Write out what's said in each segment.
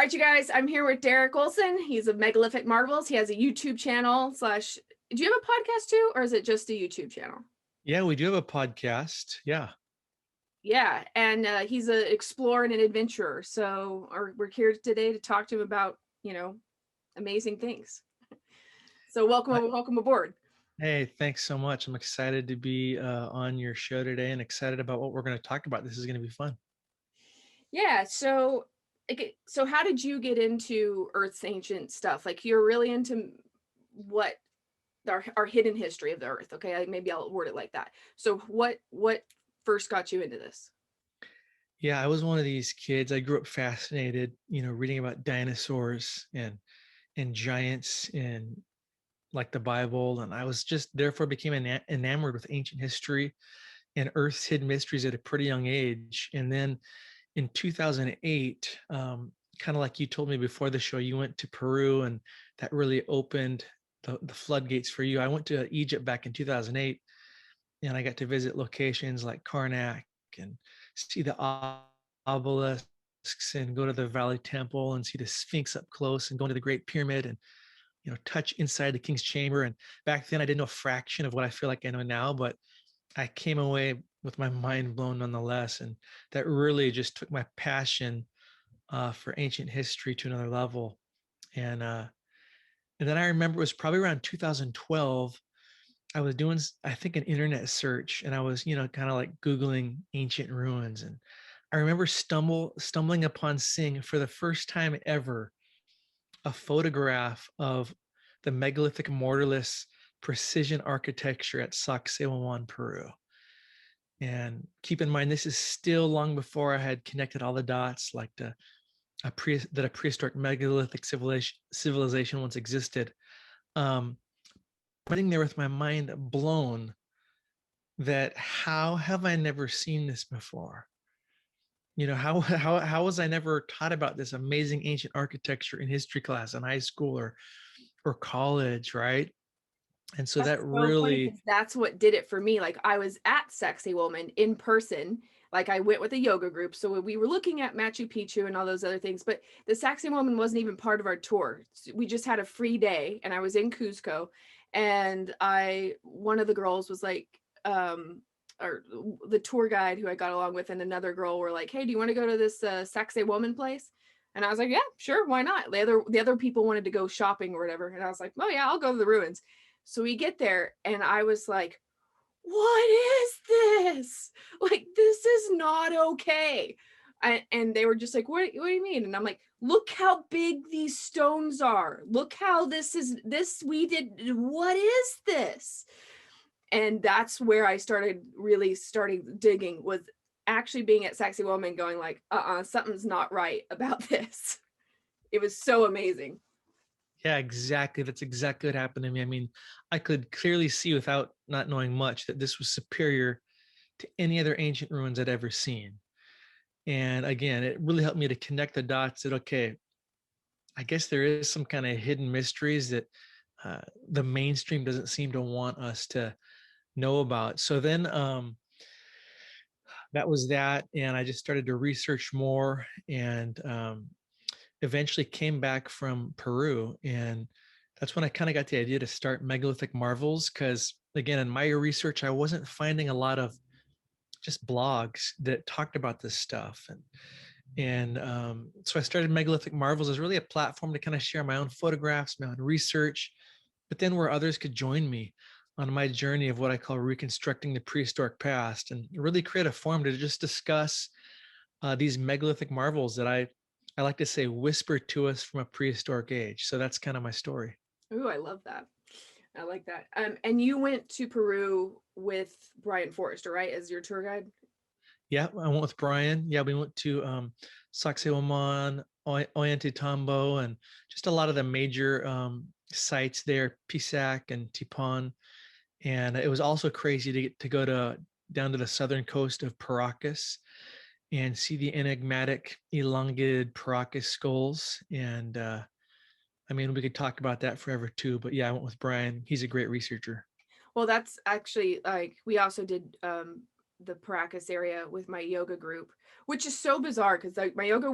right, you guys, I'm here with Derek Olson. He's of Megalithic Marvels. He has a YouTube channel slash, do you have a podcast too? Or is it just a YouTube channel? Yeah, we do have a podcast. Yeah. Yeah, and he's an explorer and an adventurer. So we're here today to talk to him about, amazing things. So welcome aboard. Hey, thanks so much. I'm excited to be on your show today and excited about what we're going to talk about. This is going to be fun. Yeah, so how did you get into Earth's ancient stuff? Like you're really into what our hidden history of the Earth. Okay, maybe I'll word it like that. So what first got you into this? Yeah, I was one of these kids. I grew up fascinated, reading about dinosaurs and giants in like the Bible, and I was just therefore became enamored with ancient history and Earth's hidden mysteries at a pretty young age. And then in 2008, kind of like you told me before the show, you went to Peru, and that really opened the floodgates for you. I went to Egypt back in 2008, and I got to visit locations like Karnak and see the obelisks and go to the Valley Temple and see the Sphinx up close and go into the Great Pyramid and touch inside the King's Chamber. And back then I didn't know a fraction of what I feel like I know now, but I came away with my mind blown nonetheless. And that really just took my passion for ancient history to another level. And then I remember it was probably around 2012. I was doing, I think, an internet search, and I was, kind of like Googling ancient ruins. And I remember stumbling upon seeing for the first time ever a photograph of the megalithic mortarless precision architecture at Sacsayhuaman, Peru. And keep in mind, this is still long before I had connected all the dots, like that a prehistoric megalithic civilization once existed. Sitting there with my mind blown that how have I never seen this before? How was I never taught about this amazing ancient architecture in history class in high school or college, right? And so That's that so funny really, because that's what did it for me. Like I was at Sacsayhuaman in person. Like I went with a yoga group. So we were looking at Machu Picchu and all those other things, but the Sacsayhuaman wasn't even part of our tour. We just had a free day and I was in Cuzco, and one of the girls was like, or the tour guide who I got along with and another girl were like, "Hey, do you want to go to this Sacsayhuaman place?" And I was like, "Yeah, sure, why not?" The other people wanted to go shopping or whatever. And I was like, "Oh yeah, I'll go to the ruins." So we get there and I was like, what is this? Like, this is not okay. And they were just like, what do you mean? And I'm like, look how big these stones are. Look how we did. What is this? And that's where I really starting digging, was actually being at Sacsayhuaman going like, something's not right about this. It was so amazing. yeah, exactly. That's exactly what happened to me. I mean, I could clearly see without not knowing much that this was superior to any other ancient ruins I'd ever seen. And again, it really helped me to connect the dots that, okay, I guess there is some kind of hidden mysteries that the mainstream doesn't seem to want us to know about. So then that was that. And I just started to research more and eventually came back from Peru. And that's when I kind of got the idea to start Megalithic Marvels. Because again, in my research, I wasn't finding a lot of just blogs that talked about this stuff. And so I started Megalithic Marvels as really a platform to kind of share my own photographs, my own research, but then where others could join me on my journey of what I call reconstructing the prehistoric past, and really create a forum to just discuss these megalithic marvels that I like to say whisper to us from a prehistoric age. So that's kind of my story. Ooh, I love that. I like that. And you went to Peru with Brien Forester, right, as your tour guide? Yeah, I went with Brien. Yeah, we went to Sacsayhuaman, Ollantaytambo, and just a lot of the major sites there, Pisac and Tipon. And it was also crazy to get to go down to the southern coast of Paracas and see the enigmatic elongated Paracas skulls. And I mean, we could talk about that forever too. But yeah, I went with Brien. He's a great researcher. Well, that's actually like we also did the Paracas area with my yoga group, which is so bizarre because like my yoga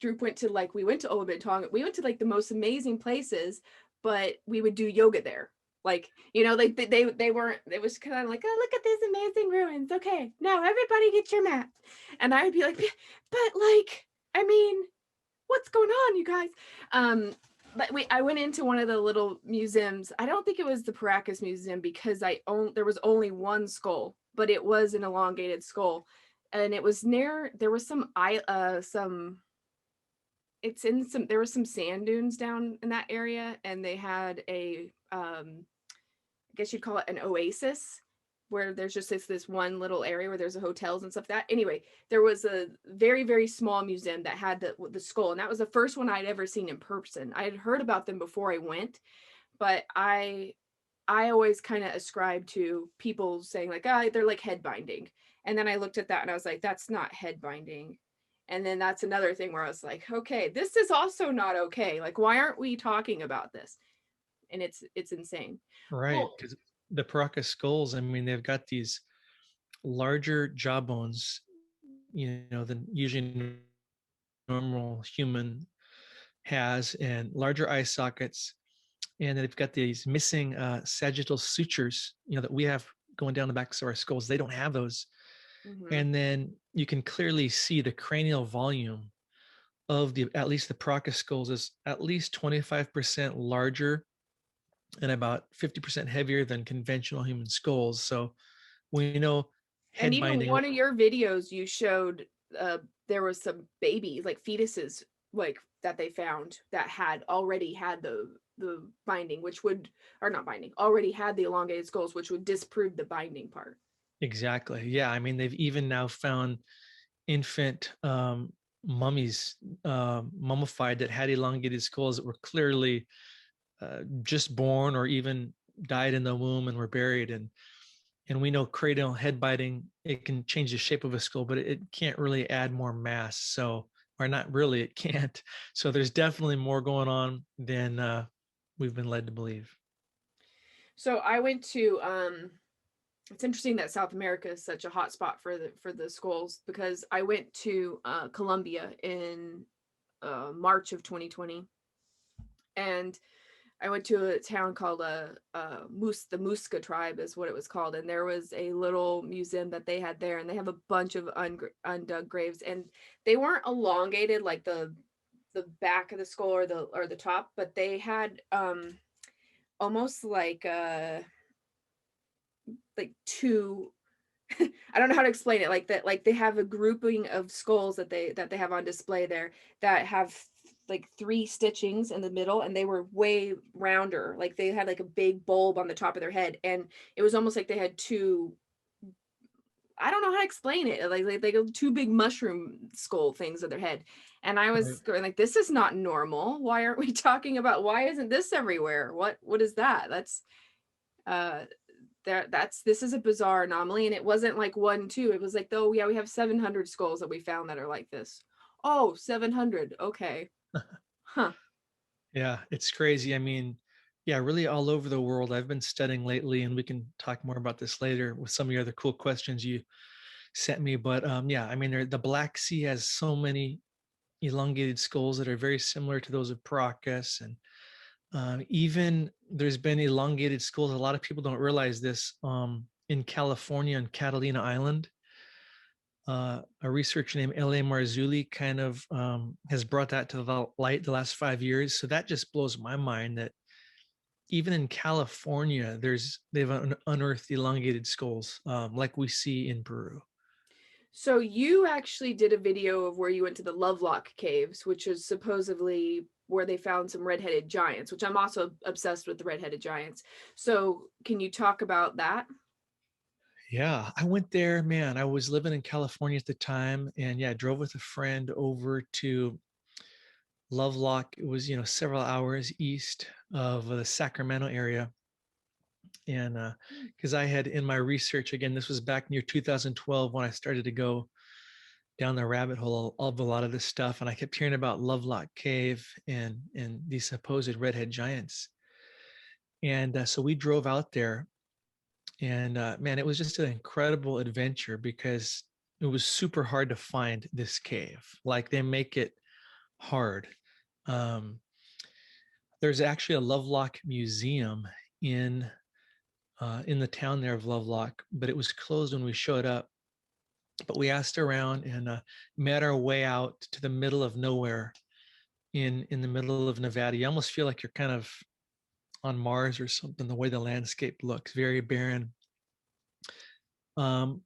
group went to like we went to Ulaanbaatar, we went to like the most amazing places, but we would do yoga there. Like, you know, like they weren't, it was kind of like, oh, look at these amazing ruins. Okay, now everybody get your mat. And I would be like, but like, I mean, what's going on, you guys? But I went into one of the little museums. I don't think it was the Paracas Museum because there was only one skull, but it was an elongated skull, and it was near. There was some. It's in some. There were some sand dunes down in that area, and they had I guess you'd call it an oasis, where there's just this one little area where there's hotels and stuff like that. Anyway, there was a very, very small museum that had the skull, and that was the first one I'd ever seen in person. I had heard about them before I went, but I always kind of ascribe to people saying like, ah, they're like head binding. And then I looked at that and I was like, that's not head binding. And then that's another thing where I was like, okay, this is also not okay. Like, why aren't we talking about this? And it's insane. Right, Well, because the Paracas skulls, I mean, they've got these larger jawbones, than usually normal human has, and larger eye sockets, and they've got these missing sagittal sutures, that we have going down the backs of our skulls. They don't have those. mhm. And then you can clearly see the cranial volume of at least the Paracas skulls is at least 25% larger and about 50% heavier than conventional human skulls. So we know And head even binding. one of your videos you showed, there was some babies, like fetuses, like that they found that had already had the binding, which would, or not binding, already had the elongated skulls, which would disprove the binding part. Exactly. Yeah. I mean, they've even now found infant mummies, mummified, that had elongated skulls that were clearly just born or even died in the womb and were buried. And we know cranial head biting, it can change the shape of a skull, but it can't really add more mass. So, or not really, it can't. So there's definitely more going on than we've been led to believe. So I went to it's interesting that South America is such a hot spot for the skulls, because I went to Colombia in March of 2020, and I went to a town called the Muska tribe is what it was called, and there was a little museum that they had there, and they have a bunch of undug graves, and they weren't elongated like the back of the skull or the top, but they had almost like two. I don't know how to explain it, like that, like they have a grouping of skulls that they have on display there that have like three stitchings in the middle, and they were way rounder, like they had like a big bulb on the top of their head, and it was almost like they had two, I don't know how to explain it, like they go two big mushroom skull things on their head. And I was Right. going like, this is not normal, why aren't we talking about, why isn't this everywhere, what is that? That's uh this is a bizarre anomaly. And it wasn't like one two, it was like, oh yeah, we have 700 skulls that we found that are like this. Oh, 700, okay. Huh. Yeah, it's crazy. I mean, yeah, really all over the world. I've been studying lately, and we can talk more about this later with some of your other cool questions you sent me. But yeah, I mean, the Black Sea has so many elongated skulls that are very similar to those of Paracas, and even there's been elongated skulls. A lot of people don't realize this. In California and Catalina Island, a researcher named L.A Marzulli kind of has brought that to the light the last 5 years. So that just blows my mind that even in California, they've unearthed elongated skulls, like we see in Peru. So you actually did a video of where you went to the Lovelock Caves, which is supposedly where they found some redheaded giants, which I'm also obsessed with the redheaded giants. So can you talk about that? Yeah, I went there, man. I was living in California at the time, and yeah, I drove with a friend over to Lovelock. It was, several hours east of the Sacramento area. And because I had in my research, again, this was back near 2012 when I started to go down the rabbit hole of a lot of this stuff. And I kept hearing about Lovelock Cave and these supposed redhead giants. And so we drove out there, And man, it was just an incredible adventure because it was super hard to find this cave. Like they make it hard. Um, there's actually a Lovelock museum in in the town there of Lovelock, but it was closed when we showed up. But we asked around and made our way out to the middle of nowhere in the middle of Nevada. You almost feel like you're kind of on Mars or something. The way the landscape looks, very barren. Um,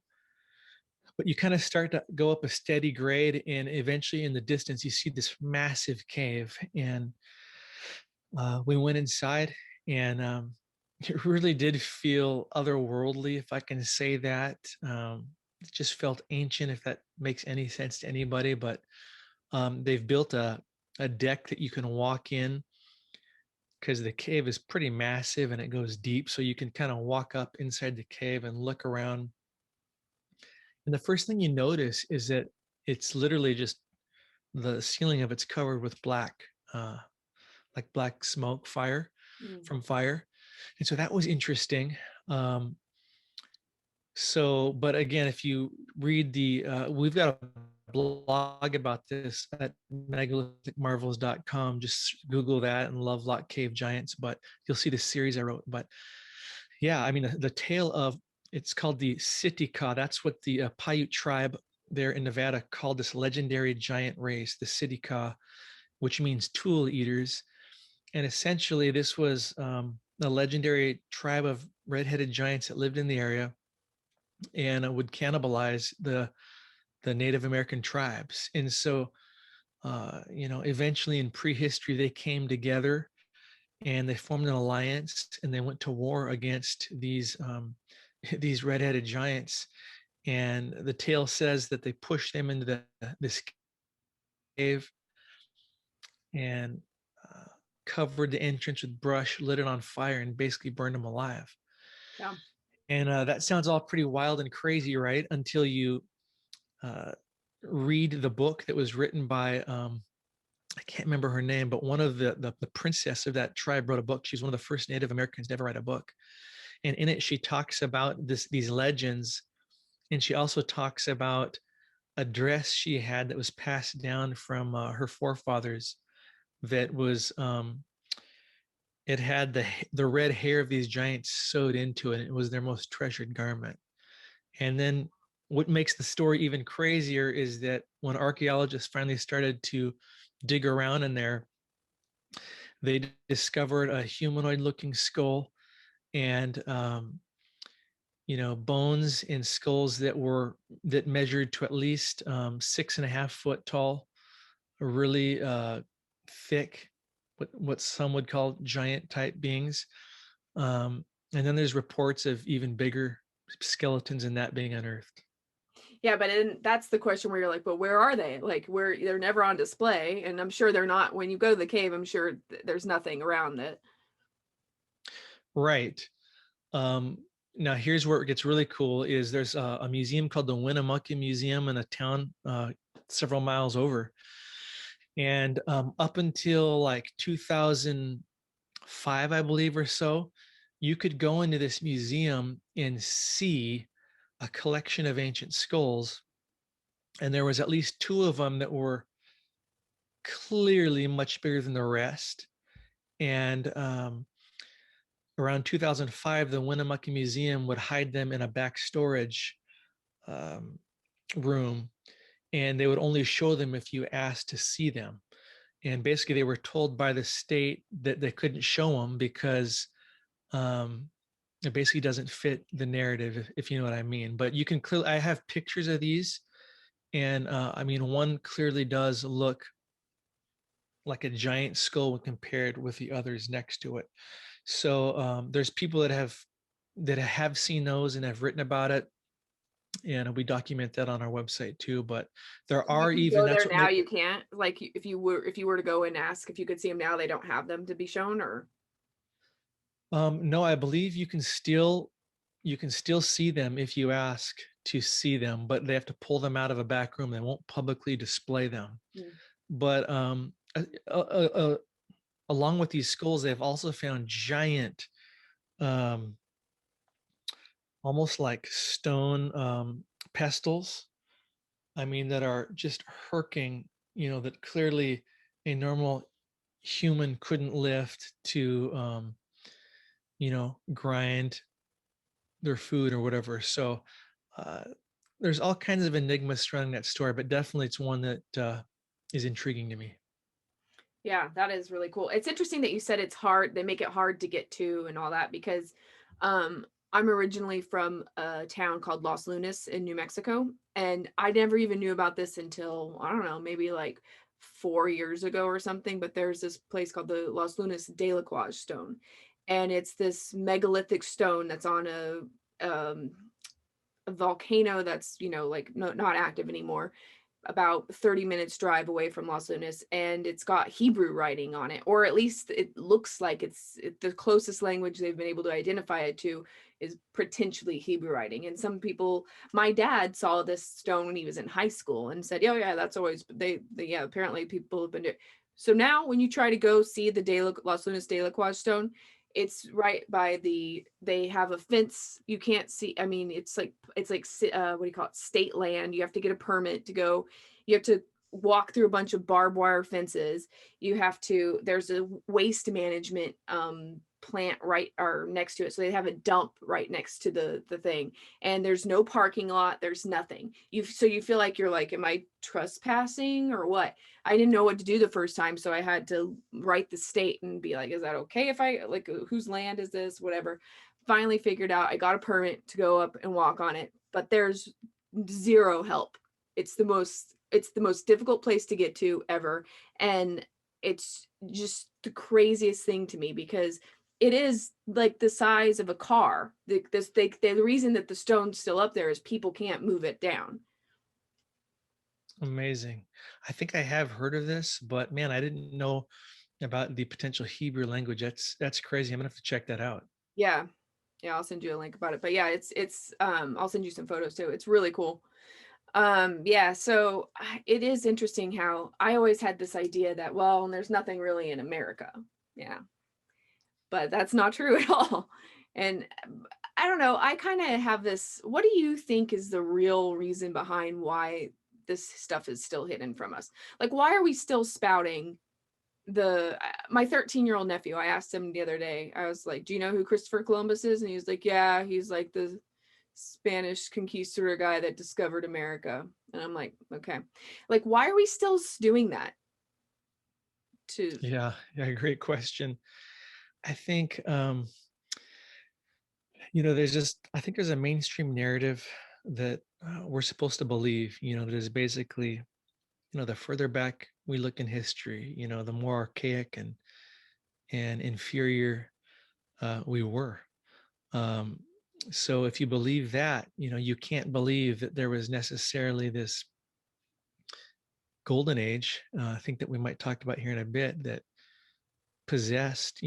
but you kind of start to go up a steady grade, and eventually, in the distance, you see this massive cave. And we went inside, and it really did feel otherworldly, if I can say that. It just felt ancient, if that makes any sense to anybody. But they've built a deck that you can walk in because the cave is pretty massive and it goes deep. So you can kind of walk up inside the cave and look around. And the first thing you notice is that it's literally just the ceiling of it's covered with black, like black smoke, fire from fire. And so that was interesting. But again, if you read we've got a blog about this at megalithicmarvels.com. Just Google that and Lovelock Cave Giants, but you'll see the series I wrote. But yeah, I mean, the tale of, it's called the Sitica. That's what the Paiute tribe there in Nevada called this legendary giant race, the Sitica, which means tool eaters. And essentially, this was a legendary tribe of red-headed giants that lived in the area and would cannibalize the Native American tribes. And so, eventually in prehistory, they came together and they formed an alliance and they went to war against these these red-headed giants. And the tale says that they pushed them into this cave and covered the entrance with brush, lit it on fire, and basically burned them alive. Yeah. And that sounds all pretty wild and crazy, right? Until you read the book that was written by I can't remember her name, but one of the princess of that tribe wrote a book. She's one of the first Native Americans to ever write a book, and in it she talks about these legends, and she also talks about a dress she had that was passed down from her forefathers that was it had the red hair of these giants sewed into it, and it was their most treasured garment. And then what makes the story even crazier is that when archaeologists finally started to dig around in there, they discovered a humanoid looking skull and bones and skulls that measured to at least 6.5 foot tall, really thick, what some would call giant type beings. And then there's reports of even bigger skeletons than that being unearthed. Yeah, but that's the question where you're like, but where are they? Like, they're never on display, and I'm sure they're not. When you go to the cave, I'm sure there's nothing around it. Right. Now here's where it gets really cool. Is there's a museum called the Winnemucca Museum in a town several miles over, and up until like 2005, I believe, or so, you could go into this museum and see a collection of ancient skulls, and there was at least two of them that were clearly much bigger than the rest. And around 2005, the Winnemucca Museum would hide them in a back storage um, room, and they would only show them if you asked to see them. And basically, they were told by the state that they couldn't show them because it basically doesn't fit the narrative, if you know what I mean. But you can clearly, I have pictures of these, and I mean, one clearly does look like a giant skull when compared with the others next to it. So there's people that have seen those and have written about it, and we document that on our website too. But there You are can even go that's there what now. make You can't. Like, if you were to go and ask if you could see them now, they don't have them to be shown, or no, I believe you can still see them if you ask to see them, but they have to pull them out of a back room. They won't publicly display them. But along with these skulls, they've also found giant um, almost like stone pestles. I mean, that are just herking, that clearly a normal human couldn't lift to, grind their food or whatever. So uh, there's all kinds of enigmas surrounding that story, but definitely it's one that is intriguing to me. Yeah, that is really cool. It's interesting that you said it's hard, they make it hard to get to and all that because um I'm originally from a town called Los Lunas in New Mexico, and I never even knew about this until I don't know, maybe like 4 years ago or something, but there's this place called the Los Lunas Decalogue Stone, and it's this megalithic stone that's on a volcano that's, like not active anymore, about 30 minutes drive away from Los Lunas, and it's got Hebrew writing on it, or at least it looks like the closest language they've been able to identify it to is potentially Hebrew writing. And some people, my dad saw this stone when he was in high school and said, "Oh yeah, that's always they yeah, apparently people have been doing." So now when you try to go see the Los Lunas de la Quaj stone, it's right by they have a fence you can't see. I mean, it's like what do you call it, state land. You have to get a permit to go. You have to walk through a bunch of barbed wire fences. There's a waste management plant right or next to it, so they have a dump right next to the thing, and there's no parking lot, there's nothing. You feel like you're like, am I trespassing or what? I didn't know what to do the first time, so I had to write the state and be like, is that okay if I, like, whose land is this, whatever. Finally figured out, I got a permit to go up and walk on it, but there's zero help. It's the most difficult place to get to ever, and it's just the craziest thing to me because it is like the size of a car. The reason that the stone's still up there is people can't move it down. Amazing. I think I have heard of this, but man, I didn't know about the potential Hebrew language. That's crazy. I'm gonna have to check that out. Yeah. Yeah, I'll send you a link about it. But yeah, it's I'll send you some photos too. It's really cool. Yeah, so it is interesting how I always had this idea that, well, there's nothing really in America. Yeah, but that's not true at all. And I don't know, I kind of have this, what do you think is the real reason behind why this stuff is still hidden from us? Like, why are we still spouting my 13-year-old nephew? I asked him the other day, I was like, do you know who Christopher Columbus is? And he was like, yeah, he's like the Spanish conquistador guy that discovered America. And I'm like, okay, like, why are we still doing that to? Yeah, yeah, great question. I think I think there's a mainstream narrative that we're supposed to believe, that is basically, the further back we look in history, the more archaic and inferior we were. Um, so if you believe that, you can't believe that there was necessarily this golden age. I think that we might talk about here in a bit, that possessed,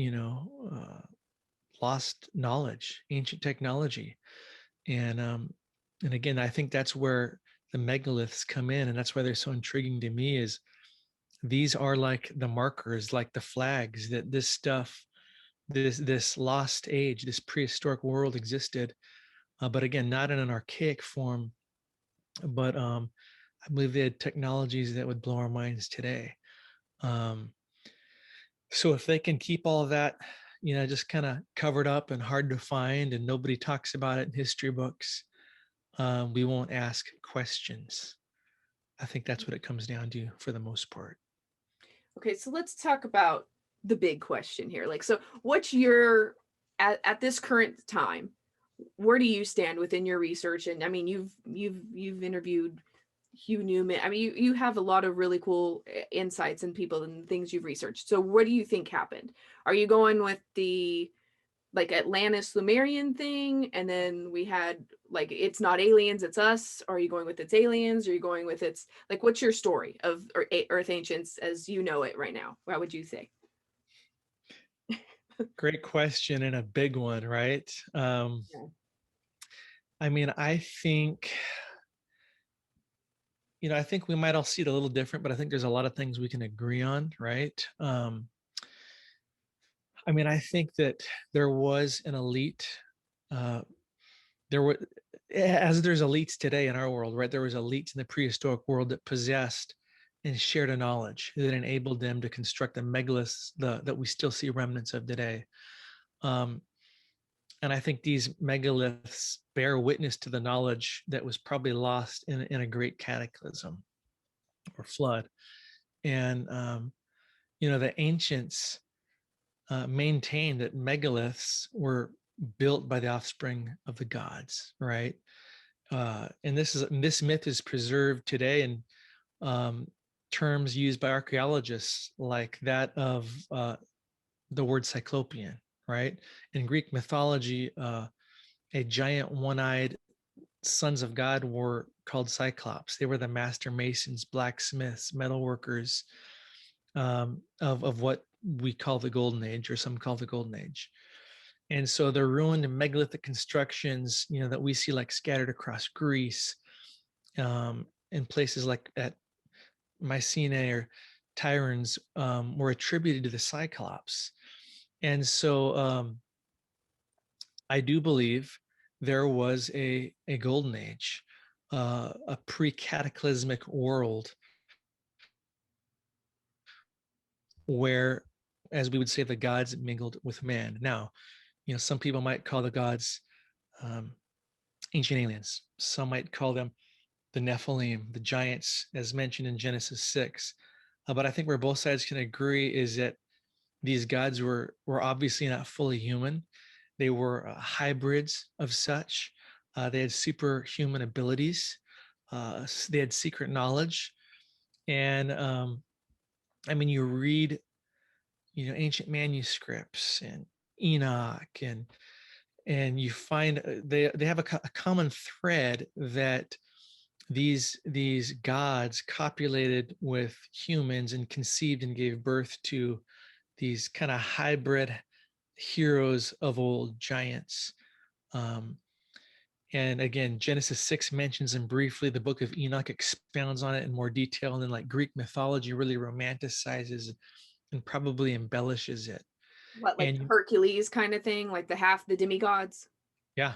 lost knowledge, ancient technology, and again, I think that's where the megaliths come in, and that's why they're so intriguing to me. Is these are like the markers, like the flags that this stuff, this lost age, this prehistoric world existed, but again, not in an archaic form, but I believe they had technologies that would blow our minds today. Um, so if they can keep all of that, just kind of covered up and hard to find, and nobody talks about it in history books, we won't ask questions. I think that's what it comes down to for the most part. Okay, so let's talk about the big question here. Like, so what's your, at this current time, where do you stand within your research? And I mean, you've interviewed Hugh Newman. I mean, you have a lot of really cool insights and people and things you've researched. So what do you think happened? Are you going with the like Atlantis Lemurian thing, and then we had like, it's not aliens, it's us? Or are you going with it's aliens? Or are you going with it's like, what's your story of Earth Ancients as you know it right now? What would you say? Great question, and a big one, right? Yeah. I mean, I think we might all see it a little different, but I think there's a lot of things we can agree on, right? I mean, I think that there was an elite uh, there were, as there's elites today in our world, right? There was elites in the prehistoric world that possessed and shared a knowledge that enabled them to construct the megaliths that we still see remnants of today. Um, and I think these megaliths bear witness to the knowledge that was probably lost in a great cataclysm or flood. And the ancients maintained that megaliths were built by the offspring of the gods, right? And this myth is preserved today in terms used by archaeologists, like that of the word cyclopean, right? In Greek mythology, a giant one-eyed sons of God were called Cyclops. They were the master masons, blacksmiths, metalworkers of what we call the Golden Age, or some call the Golden Age. And so the ruined megalithic constructions, that we see like scattered across Greece, in places like at Mycenae or Tyrans, were attributed to the Cyclops. And so I do believe there was a golden age, a pre-cataclysmic world where, as we would say, the gods mingled with man. Now, some people might call the gods ancient aliens. Some might call them the Nephilim, the giants, as mentioned in Genesis 6. But I think where both sides can agree is that these gods were obviously not fully human. They were hybrids of such. They had superhuman abilities. They had secret knowledge. And you read, ancient manuscripts and Enoch, and you find they have a common thread that these gods copulated with humans and conceived and gave birth to these kind of hybrid heroes of old, giants. And again, Genesis 6 mentions them briefly. The book of Enoch expounds on it in more detail. And then like Greek mythology really romanticizes and probably embellishes it. What, like And Hercules kind of thing, like the demigods? yeah,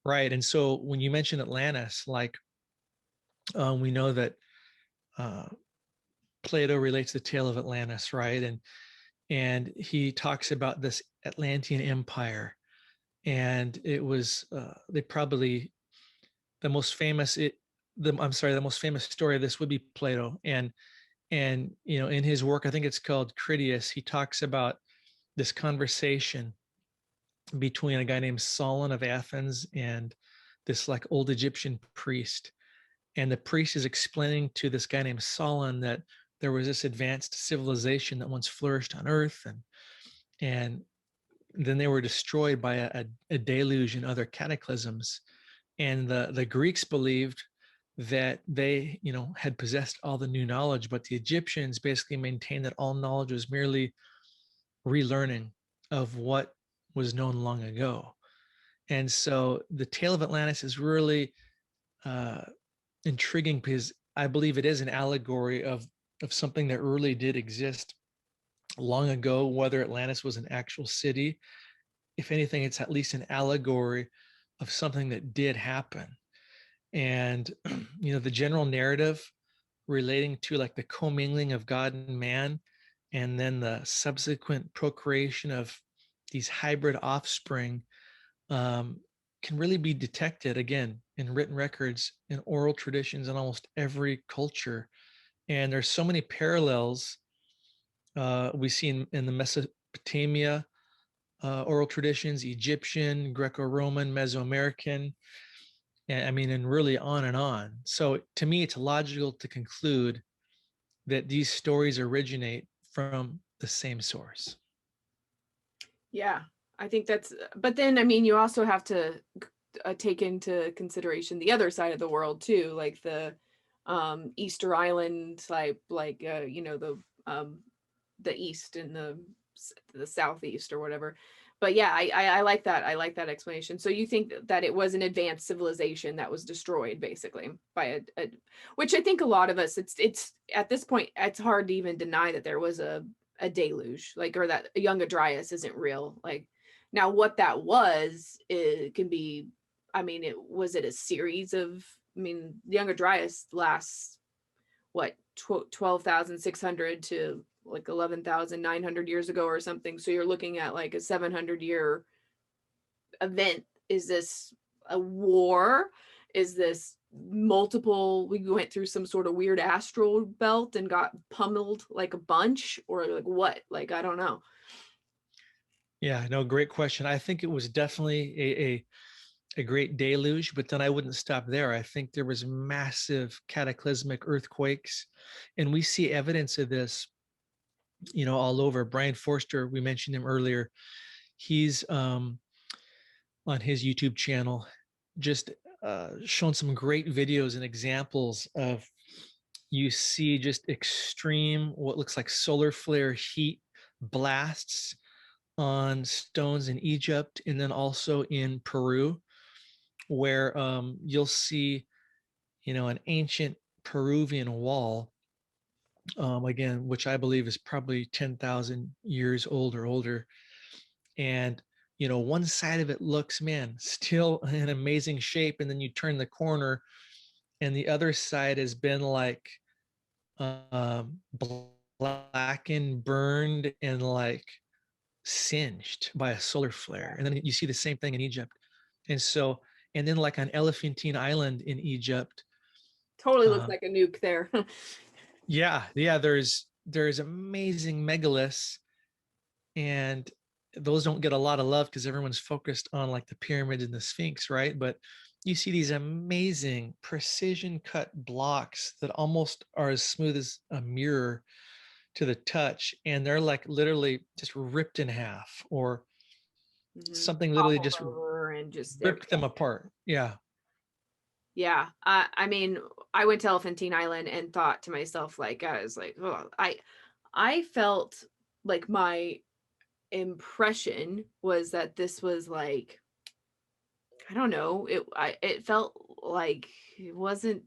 right. And so when you mention Atlantis, like we know that uh, Plato relates the tale of Atlantis, right? And he talks about this Atlantean empire, and it was they probably the most famous the most famous story of this would be Plato. And in his work, I think it's called Critias, he talks about this conversation between a guy named Solon of Athens and this like old Egyptian priest. And the priest is explaining to this guy named Solon that there was this advanced civilization that once flourished on Earth, and then they were destroyed by a deluge and other cataclysms. And the Greeks believed that they, had possessed all the new knowledge, but the Egyptians basically maintained that all knowledge was merely relearning of what was known long ago. And so the tale of Atlantis is really intriguing because I believe it is an allegory of something that really did exist long ago. Whether Atlantis was an actual city, if anything, it's at least an allegory of something that did happen. And the general narrative relating to like the commingling of God and man, and then the subsequent procreation of these hybrid offspring, can really be detected again in written records, in oral traditions, in almost every culture. And there's so many parallels we see in the Mesopotamia oral traditions, Egyptian, Greco-Roman, Mesoamerican, and really on and on. So to me, it's logical to conclude that these stories originate from the same source. Yeah, I think but then, you also have to take into consideration the other side of the world too, like the Easter Island, the East and the Southeast or whatever. But yeah, I like that. I like that explanation. So you think that it was an advanced civilization that was destroyed basically by which I think a lot of us, it's at this point, it's hard to even deny that there was a deluge, or that a young Adrias isn't real. Now what that was, it can be I mean, was it a series of, I mean, Younger Dryas lasts what, 12,600 to like 11,900 years ago or something. So you're looking at like a 700-year event. Is this a war? Is this multiple, we went through some sort of weird astral belt and got pummeled like a bunch, or like what? Like, I don't know. Yeah, no, great question. I think it was definitely a great deluge, but then I wouldn't stop there. I think there was massive cataclysmic earthquakes, and we see evidence of this, all over. Brien Forester, we mentioned him earlier. He's on his YouTube channel, just shown some great videos and examples of, you see just extreme, what looks like solar flare heat blasts on stones in Egypt, and then also in Peru, where you'll see, an ancient Peruvian wall, again, which I believe is probably 10,000 years old or older. And, one side of it looks, man, still in amazing shape. And then you turn the corner and the other side has been like blackened, burned, and like singed by a solar flare. And then you see the same thing in Egypt. And so, and then like on Elephantine Island in Egypt, Totally looks like a nuke there. yeah, there's amazing megaliths, and those don't get a lot of love because everyone's focused on like the pyramid and the Sphinx, right? But you see these amazing precision cut blocks that almost are as smooth as a mirror to the touch, and they're like literally just ripped in half, or something literally Toppled just over and just ripped them everything. apart. Yeah. Yeah. I mean, I went to Elephantine Island and thought to myself, like, I was like, oh, I felt like my impression was that this was like, I don't know, it felt like it wasn't,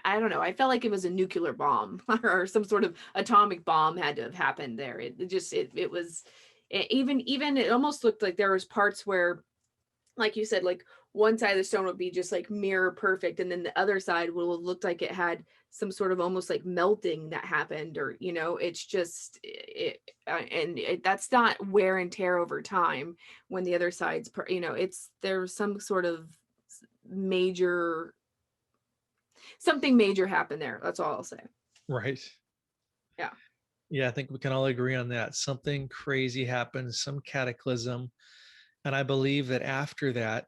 I don't know, I felt like it was a nuclear bomb or some sort of atomic bomb had to have happened there. It just, it was, even it almost looked like there was parts where, like you said, like one side of the stone would be just like mirror perfect, and then the other side will look like it had some sort of almost like melting that happened, or it's just that's not wear and tear over time when the other side's it's, there's some sort of major, something major happened there. That's all I'll say. Right. Yeah. Yeah, I think we can all agree on that. Something crazy happened, some cataclysm. And I believe that after that,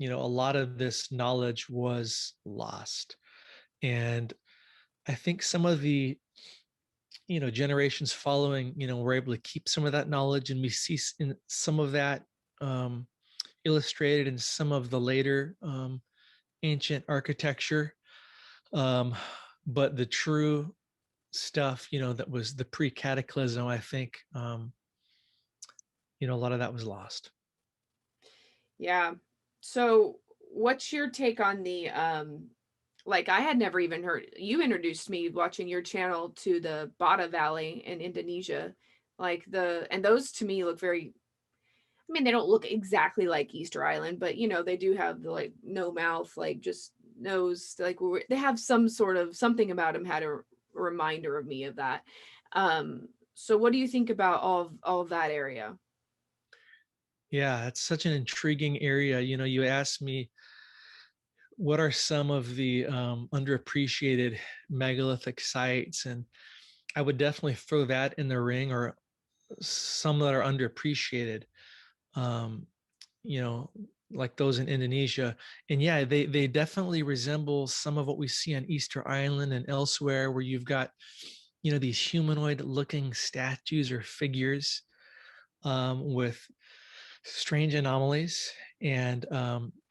a lot of this knowledge was lost. And I think some of the, generations following, were able to keep some of that knowledge. And we see in some of that illustrated in some of the later ancient architecture. But the true stuff, that was the pre-cataclysm, I think, a lot of that was lost. Yeah. So what's your take on the like, I had never even heard, you introduced me watching your channel to the Bada Valley in Indonesia. Like and those to me look very, I mean, they don't look exactly like Easter Island, but they do have the like no mouth, like just nose, like they have some sort of something about them had a reminder of me of that. So what do you think about all of that area? Yeah, it's such an intriguing area. You asked me what are some of the underappreciated megalithic sites, and I would definitely throw that in the ring, or some that are underappreciated. Um, you know, like those in Indonesia. And yeah, they definitely resemble some of what we see on Easter Island and elsewhere, where you've got, these humanoid looking statues or figures with strange anomalies. And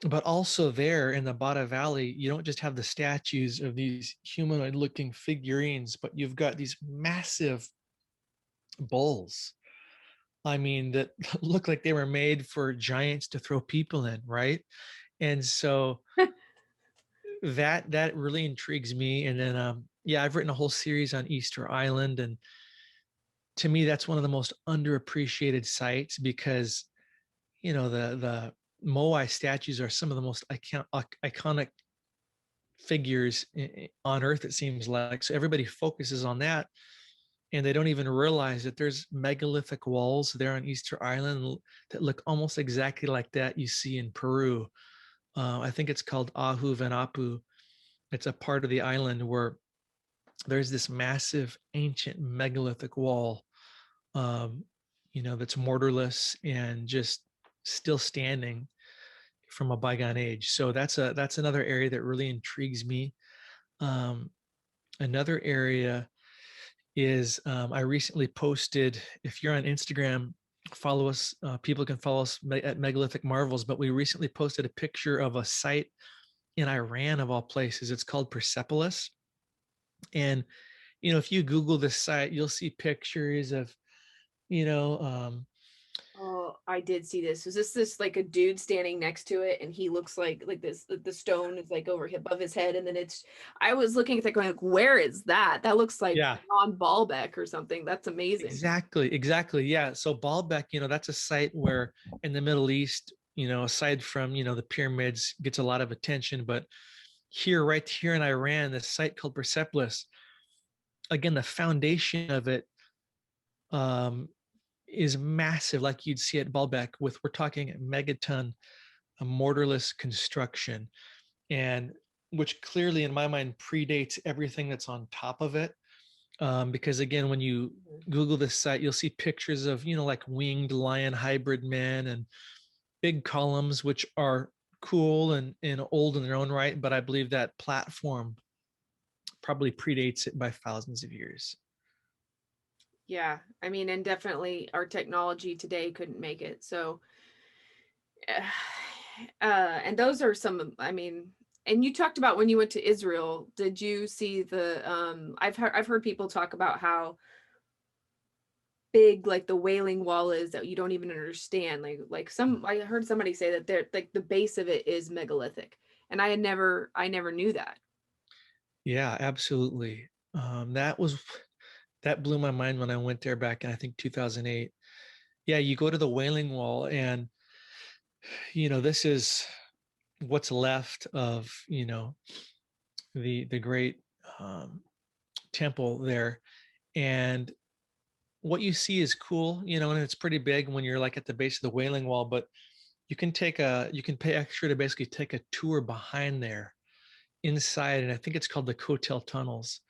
but also there in the Bada Valley, you don't just have the statues of these humanoid looking figurines, but you've got these massive bowls, I mean, that look like they were made for giants to throw people in, right? And so that really intrigues me. And then yeah, I've written a whole series on Easter Island, and to me that's one of the most underappreciated sites, because the Moai statues are some of the most iconic figures on Earth, it seems like. So everybody focuses on that, and they don't even realize that there's megalithic walls there on Easter Island that look almost exactly like that you see in Peru. I think it's called Ahu Venapu. It's a part of the island where there's this massive ancient megalithic wall, um, that's mortarless and just still standing from a bygone age. So that's another area that really intrigues me. Um, Another area is I recently posted. If you're on Instagram, follow us. People can follow us at Megalithic Marvels. But we recently posted a picture of a site in Iran, of all places. It's called Persepolis, and if you Google this site, you'll see pictures of you know um, Oh, I did see this. Was this like a dude standing next to it, and he looks like this? The stone is like above his head, and then it's. I was looking at that, going like, "Where is that? That looks like yeah. on Baalbek or something. That's amazing." Exactly. Yeah. So Baalbek, that's a site where in the Middle East, aside from, the pyramids gets a lot of attention, but right here in Iran, this site called Persepolis, again, the foundation of it um, is massive, like you'd see at Baalbek we're talking megaton, a mortarless construction, and which clearly in my mind predates everything that's on top of it. Because again, when you Google this site, you'll see pictures of, like winged lion hybrid men and big columns, which are cool and old in their own right. But I believe that platform probably predates it by thousands of years. Yeah, I mean, and definitely our technology today couldn't make it. So, and those are some. I mean, and you talked about when you went to Israel. Did you see the? I've heard people talk about how big like the Wailing Wall is that you don't even understand. I heard somebody say that they're like the base of it is megalithic, and I never knew that. Yeah, absolutely. That blew my mind when I went there back in, I think, 2008. Yeah, you go to the Wailing Wall, and this is what's left of the great temple there, and what you see is cool, and it's pretty big when you're like at the base of the Wailing Wall, but you can pay extra to basically take a tour behind there inside, and I think it's called the Kotel tunnels.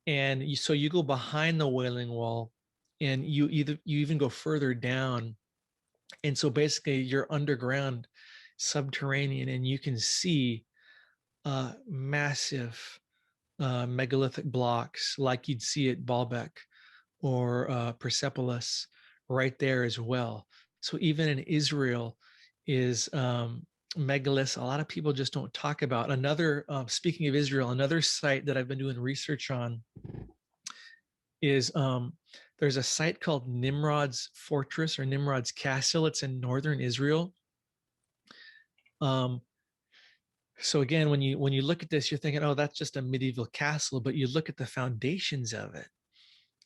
And so you go behind the Wailing Wall, and you even go further down, and so basically you're underground, subterranean, and you can see massive megalithic blocks like you'd see at Baalbek or Persepolis right there as well. So even in Israel is megaliths. A lot of people just don't talk about. Another, speaking of Israel, another site that I've been doing research on is there's a site called Nimrod's Fortress or Nimrod's Castle. It's in northern Israel. Um, so again, when you look at this, you're thinking, oh, that's just a medieval castle, but you look at the foundations of it,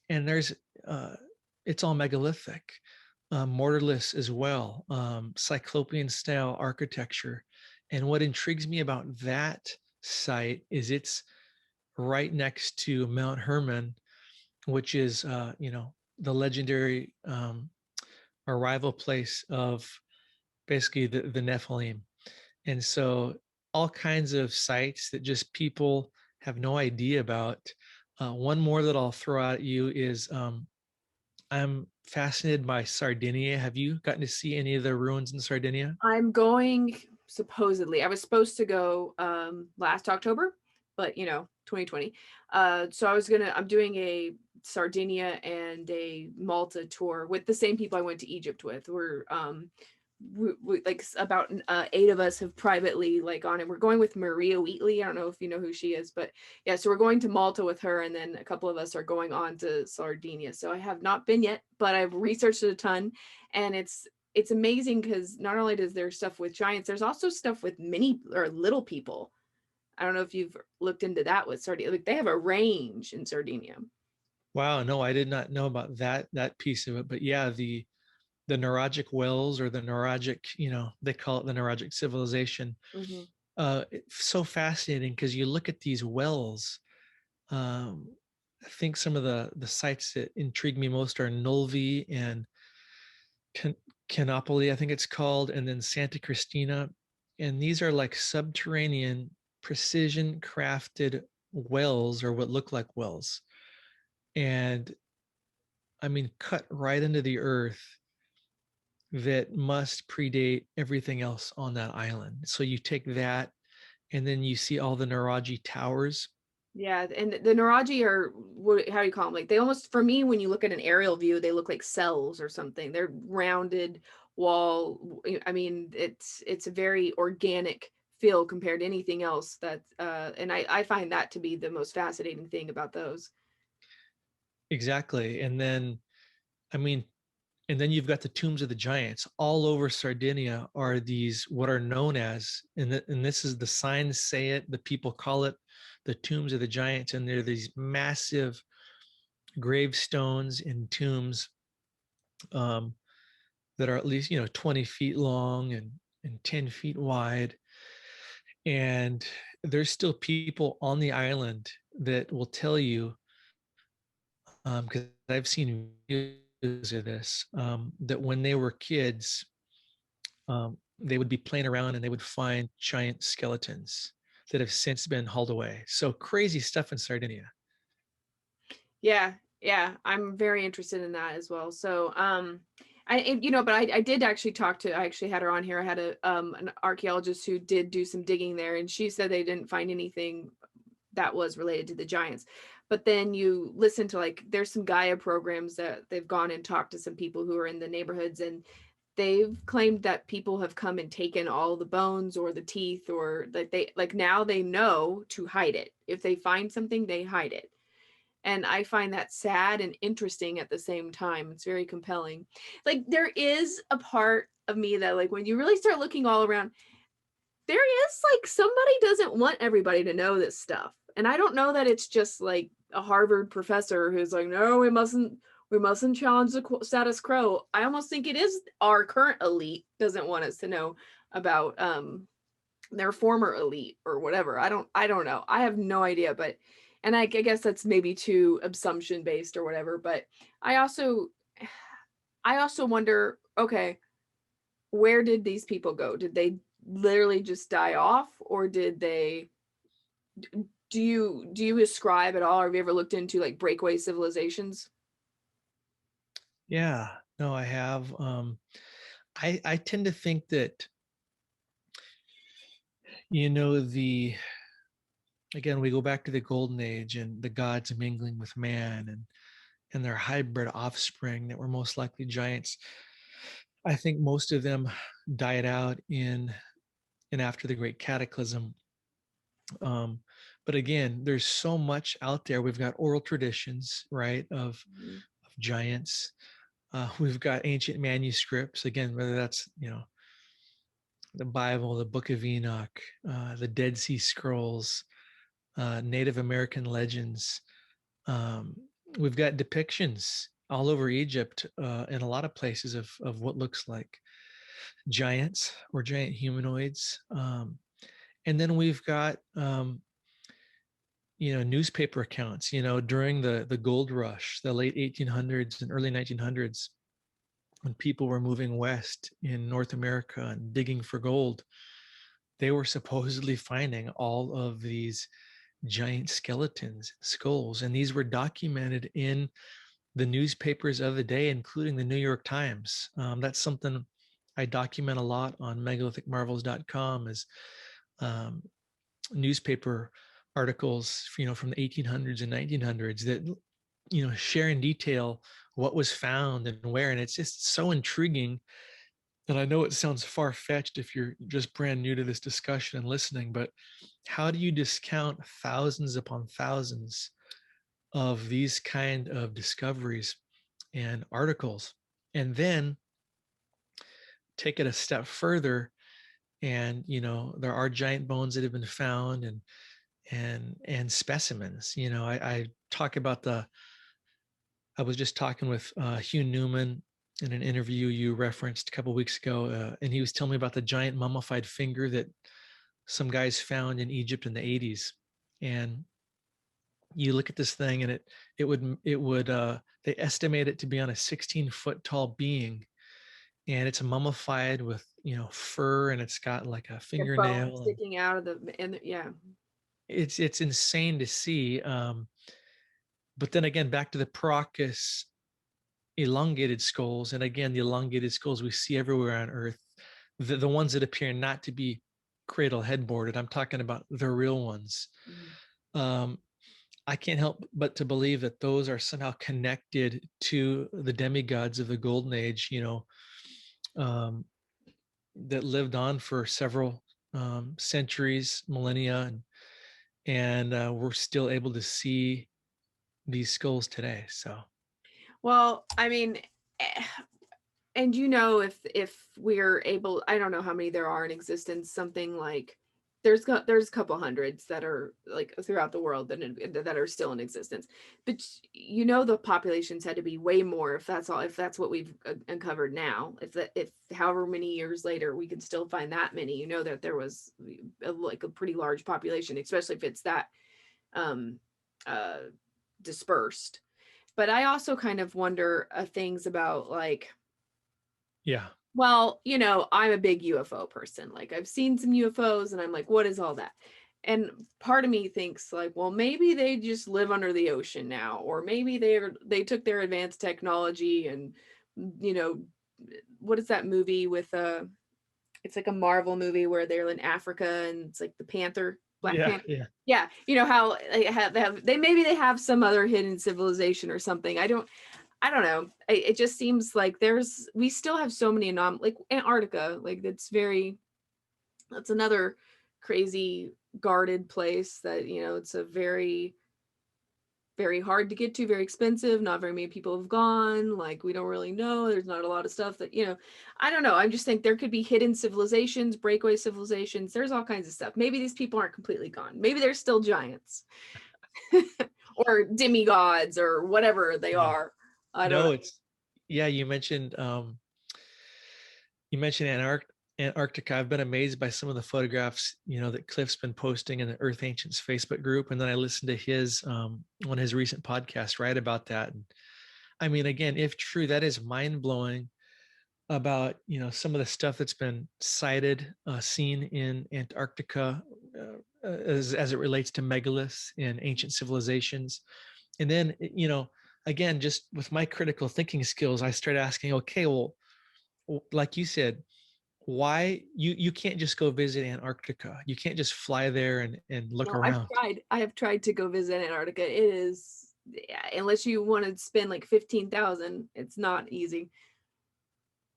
and uh, it's all megalithic, mortarless as well, cyclopean style architecture. And what intrigues me about that site is it's right next to Mount Hermon, which is the legendary arrival place of basically the Nephilim. And so all kinds of sites that just people have no idea about. One more that I'll throw out at you is I'm fascinated by Sardinia. Have you gotten to see any of the ruins in Sardinia? I'm going supposedly. I was supposed to go last October, but 2020. So I'm doing a Sardinia and a Malta tour with the same people I went to Egypt with. We like about 8 of us have privately like on it. We're going with Maria Wheatley. I don't know if you know who she is, but yeah, so we're going to Malta with her, and then a couple of us are going on to Sardinia. So I have not been yet, but I've researched it a ton, and it's amazing because not only does there stuff with giants, there's also stuff with mini or little people. I don't know if you've looked into that with Sardinia. Like they have a range in Sardinia. Wow, no, I did not know about that piece of it. But yeah, the neurologic wells, or the neurologic, they call it the neurologic civilization. Hmm. It's so fascinating because you look at these wells. um, I think some of the sites that intrigue me most are Nulvi and Can- Canopoli, I think it's called, and then Santa Cristina. And these are like subterranean, precision crafted wells, or what look like wells. And I mean, cut right into the earth, that must predate everything else on that island. So you take that, and then you see all the Naraji towers. Yeah, and the Naraji are, what, how do you call them? Like, they almost, for me, when you look at an aerial view, they look like cells or something. They're rounded wall. I mean, it's a very organic feel compared to anything else that and I find that to be the most fascinating thing about those. Exactly. And then, I mean, and then you've got the tombs of the giants all over Sardinia. Are these what are known as, and this is the signs say it, the people call it the tombs of the giants, and they're these massive gravestones and tombs, um, that are at least 20 feet long and 10 feet wide. And there's still people on the island that will tell you, because I've seen videos of this, that when they were kids, they would be playing around and they would find giant skeletons that have since been hauled away. So crazy stuff in Sardinia. Yeah, yeah, I'm very interested in that as well. So, but I did actually talk to, I actually had her on here. I had an archaeologist who did do some digging there, and she said they didn't find anything that was related to the giants. But then you listen to, like, there's some Gaia programs that they've gone and talked to some people who are in the neighborhoods, and they've claimed that people have come and taken all the bones or the teeth, or that they, like, now they know to hide it. If they find something, they hide it. And I find that sad and interesting at the same time. It's very compelling. Like, there is a part of me that, like, when you really start looking all around, there is, like, somebody doesn't want everybody to know this stuff. And I don't know that it's just like a Harvard professor who's like, no, we mustn't challenge the status quo. I almost think it is our current elite doesn't want us to know about their former elite or whatever. I don't know. I have no idea, but and I guess that's maybe too assumption based or whatever, but I also I also wonder, okay, where did these people go? Did they literally just die off, or did they, do you ascribe at all, or have you ever looked into, like, breakaway civilizations? Yeah, no, I have. I tend to think that, the again, we go back to the golden age and the gods mingling with man, and their hybrid offspring that were most likely giants. I think most of them died out in and after the great cataclysm. Um, but again, there's so much out there. We've got oral traditions, right, Mhm. of giants. We've got ancient manuscripts, again, whether that's the Bible, the Book of Enoch, the Dead Sea Scrolls, Native American legends. Um, we've got depictions all over Egypt, and a lot of places of what looks like giants or giant humanoids. And then we've got newspaper accounts, during the gold rush, the late 1800s and early 1900s, when people were moving west in North America and digging for gold. They were supposedly finding all of these giant skeletons, skulls, and these were documented in the newspapers of the day, including the New York Times. That's something I document a lot on megalithic is um, newspaper articles, from the 1800s and 1900s that, share in detail what was found and where. And it's just so intriguing. And I know it sounds far fetched if you're just brand new to this discussion and listening, but how do you discount thousands upon thousands of these kind of discoveries and articles, and then take it a step further? And there are giant bones that have been found, and specimens. I talk about I was just talking with Hugh Newman in an interview you referenced a couple weeks ago, and he was telling me about the giant mummified finger that some guys found in Egypt in the 80s. And you look at this thing, and it would they estimate it to be on a 16-foot tall being, and it's mummified with fur, and it's got like a A bone fingernail, and sticking out of the and yeah. it's insane to see. But then again, back to the Paracas elongated skulls, and again, the elongated skulls we see everywhere on Earth, the ones that appear not to be cradle headboarded. I'm talking about the real ones. Mhm. Um, I can't help but to believe that those are somehow connected to the demigods of the Golden Age, um, that lived on for several centuries, millennia, and we're still able to see these skulls today. So, Well, I mean, eh, and if we're able, I don't know how many there are in existence, something like there's a couple hundreds that are like throughout the world that are still in existence. But the populations had to be way more if that's what we've uncovered now. If however many years later we can still find that many, that there was like a pretty large population, especially if it's that um uh dispersed. But I also kind of wonder things about like, yeah, well, I'm a big UFO person. Like I've seen some UFOs and I'm like, what is all that? And part of me thinks like, well, maybe they just live under the ocean now, or maybe they took their advanced technology and you know, what is that movie with it's like a Marvel movie where they're in Africa and it's like the Panther, Black yeah, Panther. yeah. Yeah, how they have some other hidden civilization or something. I don't know. It just seems like we still have so many like Antarctica, like that's another crazy guarded place that, it's a very, very hard to get to, very expensive. Not very many people have gone. Like we don't really know. There's not a lot of stuff that, I don't know. I just think there could be hidden civilizations, breakaway civilizations. There's all kinds of stuff. Maybe these people aren't completely gone. Maybe they're still giants or demigods or whatever they Yeah. are. I don't know. No, it's yeah, you mentioned Antarctica. I've been amazed by some of the photographs, that Cliff's been posting in the Earth Ancients Facebook group. And then I listened to his one of his recent podcasts, right, about that. And I mean, again, if true, that is mind-blowing about, some of the stuff that's been cited, seen in Antarctica, as it relates to megaliths and ancient civilizations. And then, again, just with my critical thinking skills, I started asking, okay, well, like you said, why you can't just go visit Antarctica? You can't just fly there and look No, I've around. tried. I have tried to go visit Antarctica. It is, yeah, unless you want to spend like 15,000, it's not easy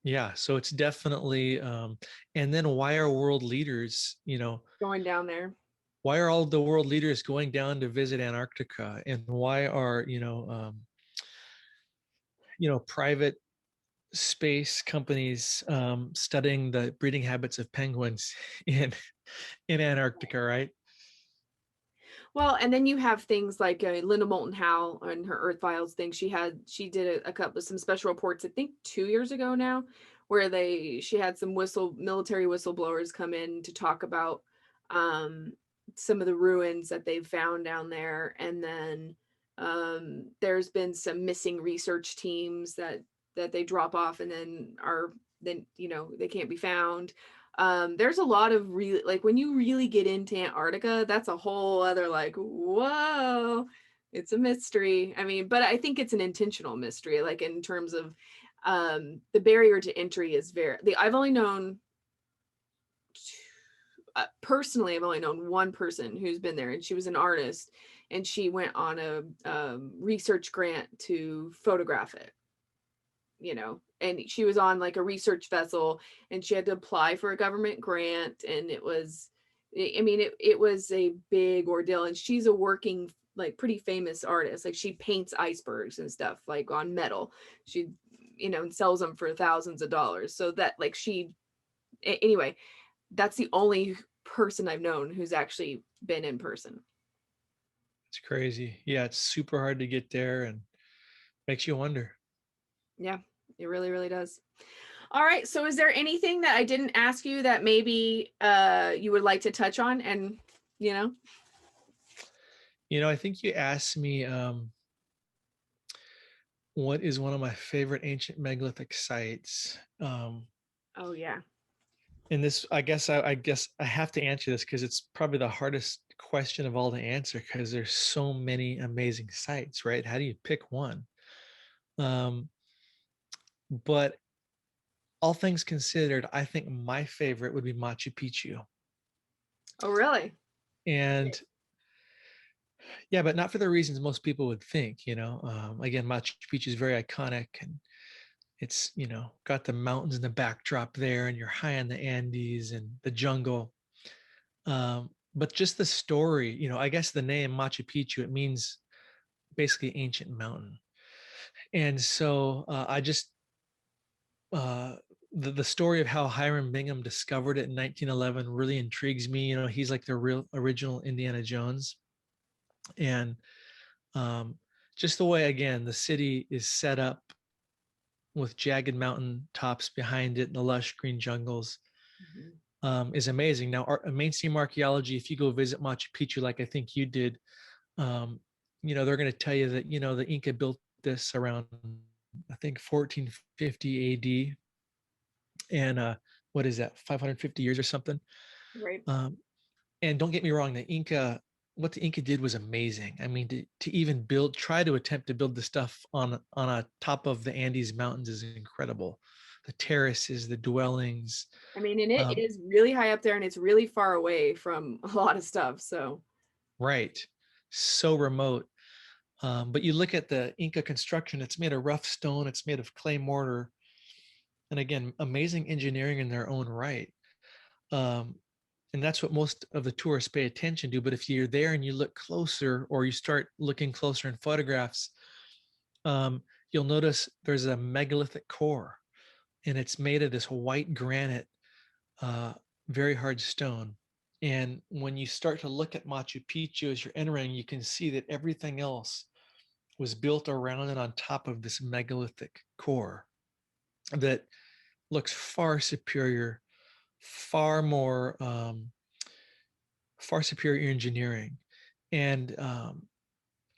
Yeah, so it's definitely, and then why are world leaders, going down there. why are all the world leaders going down to visit Antarctica, and why are, private space companies studying the breeding habits of penguins in Antarctica, right? Well, and then you have things like Linda Moulton Howe on her Earth Files thing. She did a couple of some special reports, I think 2 years ago now, where she had some military whistleblowers come in to talk about um, some of the ruins that they've found down there, and then there's been some missing research teams that they drop off and then they can't be found. There's a lot of really, like, when you really get into Antarctica, that's a whole other like, whoa, it's a mystery. I mean, but I think it's an intentional mystery, like in terms of the barrier to entry is I've only known personally, I've only known one person who's been there, and she was an artist, and she went on a research grant to photograph it, and she was on like a research vessel, and she had to apply for a government grant, and it was a big ordeal. And she's a working, like, pretty famous artist. Like, she paints icebergs and stuff like on metal. She and sells them for thousands of dollars. So that, like, anyway, that's the only person I've known who's actually been in person. It's crazy. Yeah, it's super hard to get there and makes you wonder. Yeah, It really, really does. All right. So is there anything that I didn't ask you that maybe you would like to touch on? And, you know, I think you asked me what is one of my favorite ancient megalithic sites. oh yeah. And this, I guess I have to answer this because it's probably the hardest question of all to answer because there's so many amazing sites, right? How do you pick one? Um, but all things considered, I think my favorite would be Machu Picchu. Oh, really? And yeah, but not for the reasons most people would think, Again, Machu Picchu is very iconic and it's, got the mountains in the backdrop there and you're high in the Andes and the jungle. But just the story, I guess the name Machu Picchu, it means basically ancient mountain. And so I just, uh, the story of how Hiram Bingham discovered it in 1911 really intrigues me. He's like the real original Indiana Jones. And just the way, again, the city is set up with jagged mountain tops behind it and the lush green jungles Mhm. is amazing. Now, mainstream archaeology, if you go visit Machu Picchu, like I think you did, they're going to tell you that, the Inca built this around, I think, 1450 AD. And what is that, 550 years or something? Right. Um, and don't get me wrong, what the Inca did was amazing. I mean, to even try to attempt to build the stuff on a top of the Andes Mountains is incredible. The terraces, the dwellings, I mean, and it um, is really high up there and it's really far away from a lot of stuff. So, right, so remote. But you look at the Inca construction; it's made of rough stone, it's made of clay mortar, and again, amazing engineering in their own right. Um, and that's what most of the tourists pay attention to. But if you're there and you look closer, or you start looking closer in photographs, um, you'll notice there's a megalithic core, and it's made of this white granite, uh, very hard stone. And when you start to look at Machu Picchu as you're entering, you can see that everything else was built around and on top of this megalithic core that looks far superior, far more far superior engineering. And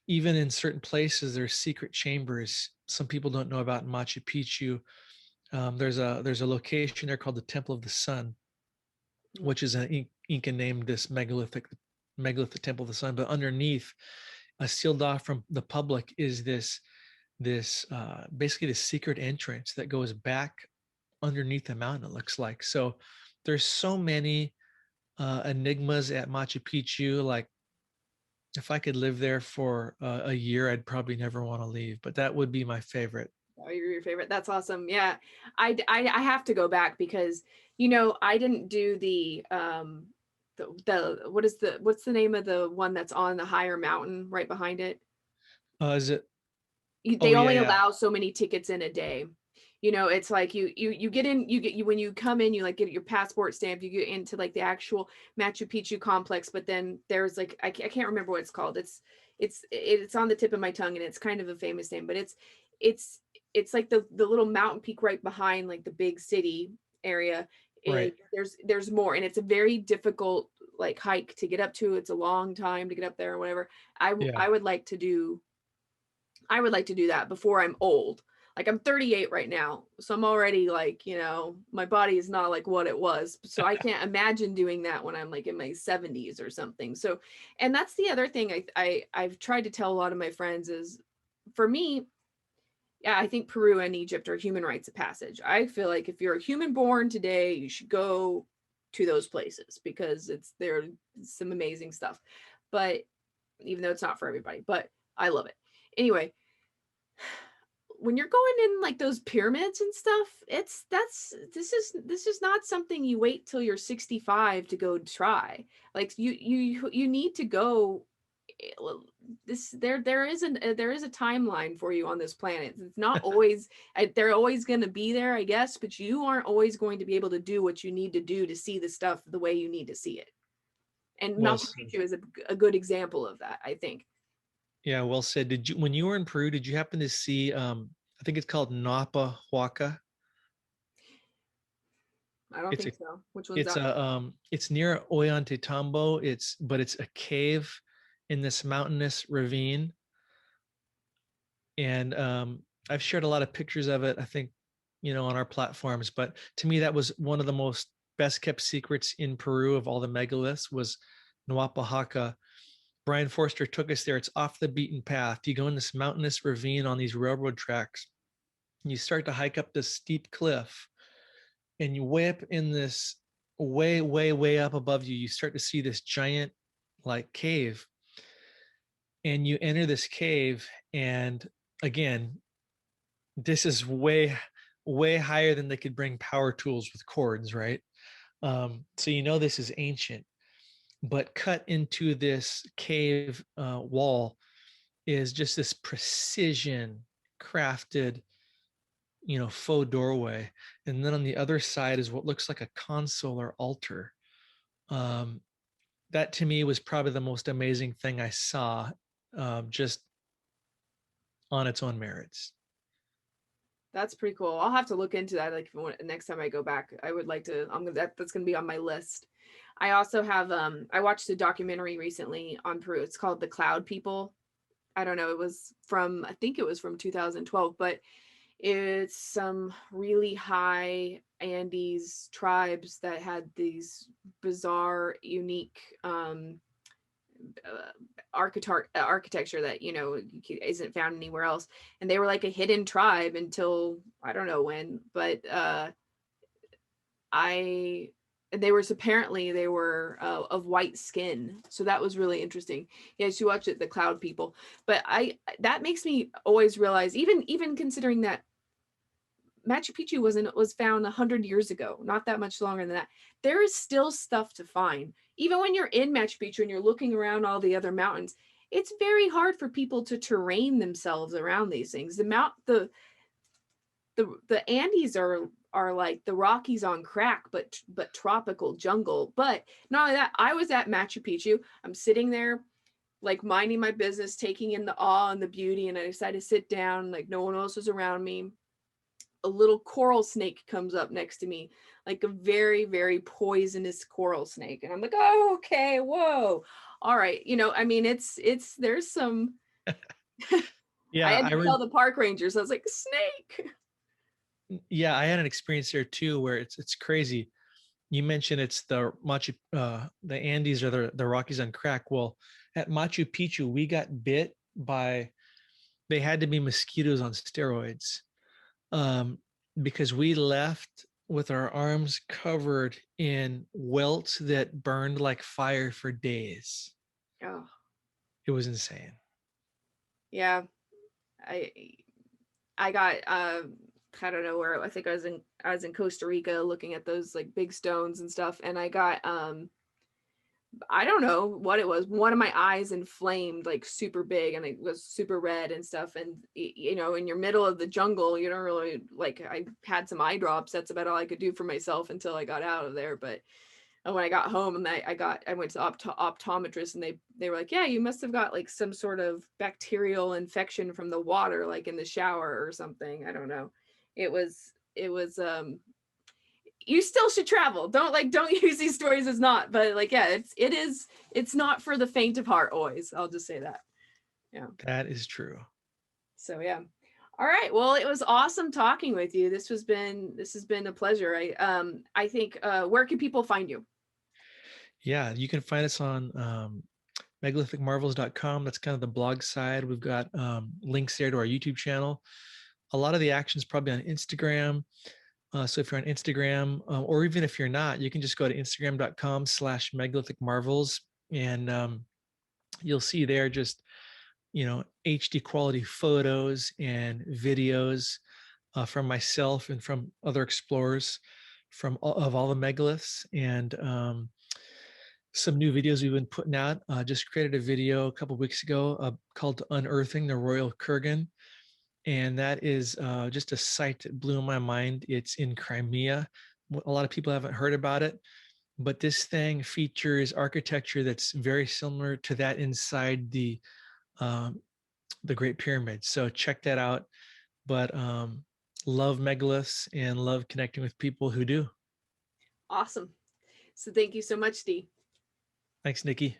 even in certain places, there's secret chambers some people don't know about in Machu Picchu. There's a location there called the Temple of the Sun, mm, which is an Inca named this megalithic Temple of the Sun. But underneath, sealed off from the public, is this basically this secret entrance that goes back underneath the mountain. It looks like so. There's so many enigmas at Machu Picchu. Like if I could live there for a year, I'd probably never want to leave. But that would be my favorite. oh, you're your favorite. That's awesome. Yeah. I have to go back because, I didn't do what's the name of the one that's on the higher mountain right behind it? Is it? Oh They yeah, only yeah, allow so many tickets in a day. It's like you get in, when you come in, you like get your passport stamp, you get into like the actual Machu Picchu complex, but then there's like I can't remember what it's called. It's on the tip of my tongue and it's kind of a famous name, but it's it's like the little mountain peak right behind like the big city area. right. There's more, and it's a very difficult like hike to get up to. It's a long time to get up there or whatever. Yeah, I would like to do that before I'm old. Like I'm 38 right now. So I'm already like, my body is not like what it was. So I can't imagine doing that when I'm like in my 70s or something. So, and that's the other thing I've tried to tell a lot of my friends is, for me, yeah, I think Peru and Egypt are human rites of passage. I feel like if you're a human born today, you should go to those places because there's some amazing stuff. But even though it's not for everybody, but I love it. Anyway, when you're going in like those pyramids and stuff, this is not something you wait till you're 65 to go try. Like you need to go. There is a timeline for you on this planet. It's not always they're always going to be there, I guess, but you aren't always going to be able to do what you need to do to see the stuff the way you need to see it. And well Machu said. Picchu is a good example of that, I think. Yeah, well said. When you were in Peru, did you happen to see I think it's called Napa Huaca. I don't It's a think so. Which one's that? it's near Ollantaytambo. It's a cave in this mountainous ravine, and I've shared a lot of pictures of it, I think, on our platforms. But to me, that was one of the most best kept secrets in Peru of all the megaliths was Nuapahaca. Brien Forester took us there. It's off the beaten path. You go in this mountainous ravine on these railroad tracks. And you start to hike up this steep cliff, and you way up in this way, way, way up above you, you start to see this giant like cave. And you enter this cave, and again, this is way, way higher than they could bring power tools with cords, right? So this is ancient, but cut into this cave wall is just this precision crafted, faux doorway. And then on the other side is what looks like a console or altar. Um, that to me was probably the most amazing thing I saw, just on its own merits. That's pretty cool. I'll have to look into that. Like next time I go back, I would like to. That's gonna be on my list. I also have I watched a documentary recently on Peru. It's called The Cloud People. I don't know. I think it was from 2012, but it's some really high Andes tribes that had these bizarre, unique architecture that isn't found anywhere else, and they were like a hidden tribe until I don't know when, but I and they were of white skin, so that was really interesting. Yes, you watch it, The Cloud People. But that makes me always realize, even considering that Machu Picchu was found 100 years ago, not that much longer than that. There is still stuff to find. Even when you're in Machu Picchu and you're looking around all the other mountains, it's very hard for people to terrain themselves around these things. The Andes are like the Rockies on crack, but tropical jungle. But not only that, I was at Machu Picchu. I'm sitting there like minding my business, taking in the awe and the beauty, and I decided to sit down, like no one else was around me. A little coral snake comes up next to me, like a very, very poisonous coral snake. And I'm like, oh, okay, whoa. All right. There's some, I Yeah, had to tell the park rangers, I was like, snake. yeah, I had an experience there too where it's crazy. You mentioned it's the the Andes or the Rockies on crack. Well, at Machu Picchu, we got bit by, they had to be mosquitoes on steroids, um, because we left with our arms covered in welts that burned like fire for days. Oh, It was insane. yeah. I I got I don't know where, I think I was in Costa Rica looking at those like big stones and stuff, and I got I don't know what it was. One of my eyes inflamed like super big, and it was super red and stuff. And in your middle of the jungle, you don't really like. I had some eye drops. That's about all I could do for myself until I got out of there. But when I got home, and I went to optometrist, and they were like, yeah, you must have got like some sort of bacterial infection from the water, like in the shower or something. I don't know. It was you still should travel. Don't use these stories as not, but like, yeah, it's not for the faint of heart always. I'll just say that. Yeah. That is true. So yeah. All right. Well, it was awesome talking with you. This has been a pleasure. I think where can people find you? Yeah, you can find us on megalithic That's kind of the blog side. We've got links there to our YouTube channel. A lot of the action's probably on Instagram. So if you're on Instagram, or even if you're not, you can just go to instagram.com/megalithic marvels, and you'll see there just, HD quality photos and videos from myself and from other explorers of all the megaliths, and some new videos we've been putting out. Just created a video a couple weeks ago called Unearthing the Royal Kurgan. And that is just a site that blew my mind. It's in Crimea. A lot of people haven't heard about it, but this thing features architecture that's very similar to that inside the Great Pyramid. So check that out. but love megaliths and love connecting with people who do. Awesome. So thank you so much, Dee. Thanks, Nikki.